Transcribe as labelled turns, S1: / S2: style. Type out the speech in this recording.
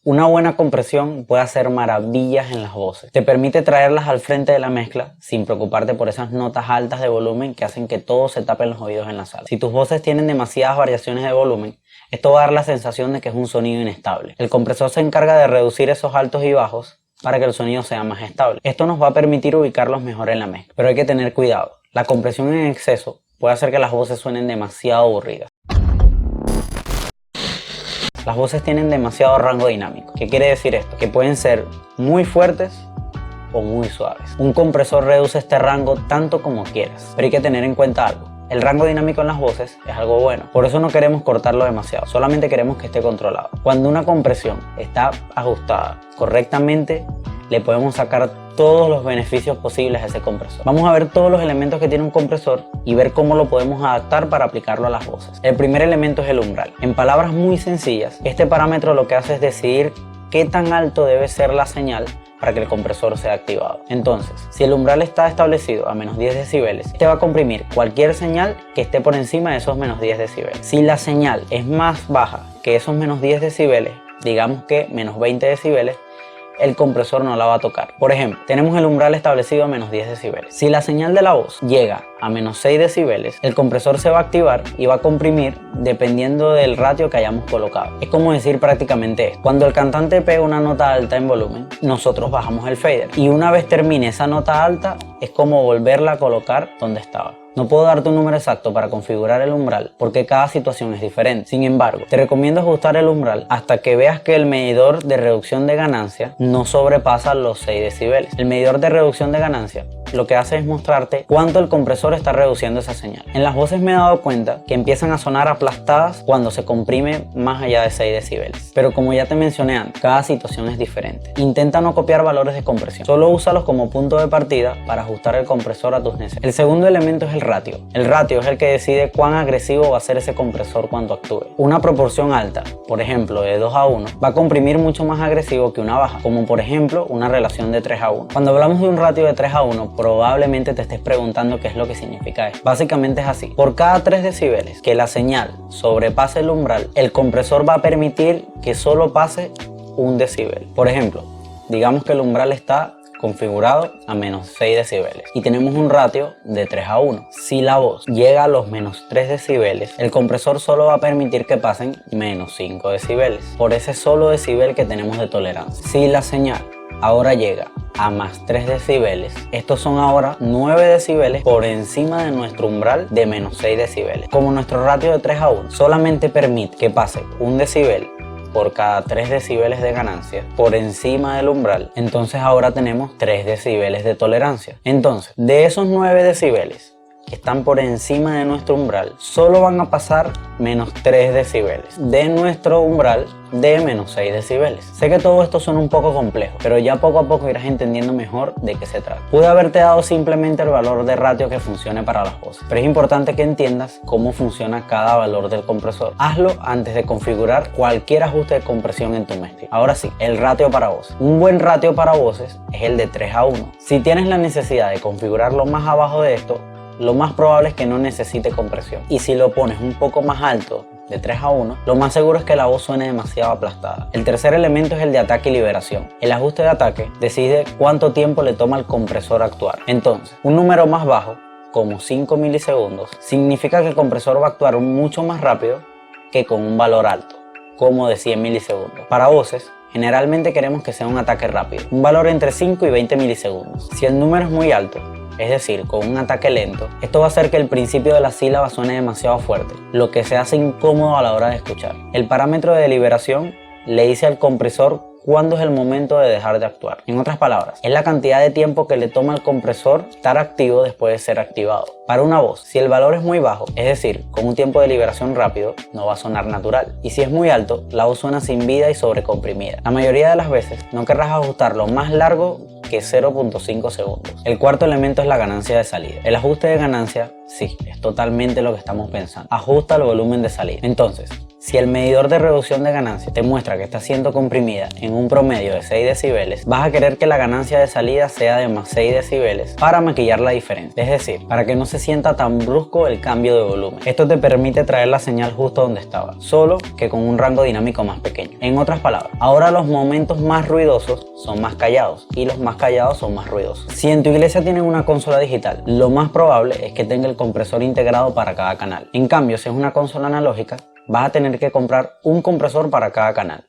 S1: Una buena compresión puede hacer maravillas en las voces. Te permite traerlas al frente de la mezcla sin preocuparte por esas notas altas de volumen que hacen que todo se tape en los oídos en la sala. Si tus voces tienen demasiadas variaciones de volumen, esto va a dar la sensación de que es un sonido inestable. El compresor se encarga de reducir esos altos y bajos para que el sonido sea más estable. Esto nos va a permitir ubicarlos mejor en la mezcla, pero hay que tener cuidado. La compresión en exceso puede hacer que las voces suenen demasiado aburridas. Las voces tienen demasiado rango dinámico. ¿Qué quiere decir esto? Que pueden ser muy fuertes o muy suaves. Un compresor reduce este rango tanto como quieras, pero hay que tener en cuenta algo. El rango dinámico en las voces es algo bueno, por eso no queremos cortarlo demasiado, solamente queremos que esté controlado. Cuando una compresión está ajustada correctamente, le podemos sacar todos los beneficios posibles a ese compresor. Vamos a ver todos los elementos que tiene un compresor y ver cómo lo podemos adaptar para aplicarlo a las voces. El primer elemento es el umbral. En palabras muy sencillas, este parámetro lo que hace es decidir qué tan alto debe ser la señal para que el compresor sea activado. Entonces, si el umbral está establecido a menos 10 decibeles, este va a comprimir cualquier señal que esté por encima de esos menos 10 decibeles. Si la señal es más baja que esos menos 10 decibeles, digamos que menos 20 decibeles, el compresor no la va a tocar. Por ejemplo, tenemos el umbral establecido a menos 10 decibeles. Si la señal de la voz llega a menos 6 decibeles, el compresor se va a activar y va a comprimir dependiendo del ratio que hayamos colocado. Es como decir prácticamente esto. Cuando el cantante pega una nota alta en volumen, nosotros bajamos el fader. Y una vez termine esa nota alta, es como volverla a colocar donde estaba. No puedo darte un número exacto para configurar el umbral porque cada situación es diferente. Sin embargo, te recomiendo ajustar el umbral hasta que veas que el medidor de reducción de ganancia no sobrepasa los 6 decibeles. El medidor de reducción de ganancia lo que hace es mostrarte cuánto el compresor está reduciendo esa señal. En las voces me he dado cuenta que empiezan a sonar aplastadas cuando se comprime más allá de 6 decibeles. Pero como ya te mencioné antes, cada situación es diferente. Intenta no copiar valores de compresión. Solo úsalos como punto de partida para ajustar el compresor a tus necesidades. El segundo elemento es el ratio. El ratio es el que decide cuán agresivo va a ser ese compresor cuando actúe. Una proporción alta, por ejemplo de 2:1, va a comprimir mucho más agresivo que una baja, como por ejemplo una relación de 3:1. Cuando hablamos de un ratio de 3:1, probablemente te estés preguntando qué es lo que significa esto. Básicamente es así. Por cada 3 decibeles que la señal sobrepase el umbral, el compresor va a permitir que solo pase 1 decibel. Por ejemplo, digamos que el umbral está configurado a menos 6 decibeles y tenemos un ratio de 3:1. Si la voz llega a los menos 3 decibeles, el compresor solo va a permitir que pasen menos 5 decibeles por ese solo decibel que tenemos de tolerancia. Si la señal ahora llega a más 3 decibeles, estos son ahora 9 decibeles por encima de nuestro umbral de menos 6 decibeles. Como nuestro ratio de 3:1 solamente permite que pase 1 decibel por cada 3 decibeles de ganancia por encima del umbral, entonces ahora tenemos 3 decibeles de tolerancia. Entonces, de esos 9 decibeles que están por encima de nuestro umbral, solo van a pasar menos 3 decibeles de nuestro umbral de menos 6 decibeles. Sé que todo esto suena un poco complejo, pero ya poco a poco irás entendiendo mejor de qué se trata. Pude haberte dado simplemente el valor de ratio que funcione para las voces, pero es importante que entiendas cómo funciona cada valor del compresor. Hazlo antes de configurar cualquier ajuste de compresión en tu mezcla. Ahora sí, el ratio para voces. Un buen ratio para voces es el de 3:1. Si tienes la necesidad de configurarlo más abajo de esto, lo más probable es que no necesite compresión. Y si lo pones un poco más alto, de 3:1, lo más seguro es que la voz suene demasiado aplastada. El tercer elemento es el de ataque y liberación. El ajuste de ataque decide cuánto tiempo le toma al compresor actuar. Entonces, un número más bajo, como 5 milisegundos, significa que el compresor va a actuar mucho más rápido que con un valor alto, como de 100 milisegundos. Para voces, generalmente queremos que sea un ataque rápido, un valor entre 5 y 20 milisegundos. Si el número es muy alto, es decir, con un ataque lento, esto va a hacer que el principio de la sílaba suene demasiado fuerte, lo que se hace incómodo a la hora de escuchar. El parámetro de liberación le dice al compresor cuándo es el momento de dejar de actuar. En otras palabras, es la cantidad de tiempo que le toma al compresor estar activo después de ser activado. Para una voz, si el valor es muy bajo, es decir, con un tiempo de liberación rápido, no va a sonar natural. Y si es muy alto, la voz suena sin vida y sobrecomprimida. La mayoría de las veces no querrás ajustarlo más largo que 0.5 segundos. El cuarto elemento es la ganancia de salida. El ajuste de ganancia, sí, es totalmente lo que estamos pensando. Ajusta el volumen de salida. Entonces, Si el medidor de reducción de ganancia te muestra que está siendo comprimida en un promedio de 6 decibeles, vas a querer que la ganancia de salida sea de más 6 decibeles para maquillar la diferencia, es decir, para que no se sienta tan brusco el cambio de volumen. Esto te permite traer la señal justo donde estaba, solo que con un rango dinámico más pequeño. En otras palabras, ahora los momentos más ruidosos son más callados y los más callados son más ruidosos. Si en tu iglesia tienen una consola digital, lo más probable es que tenga el compresor integrado para cada canal. En cambio, si es una consola analógica, vas a tener que comprar un compresor para cada canal.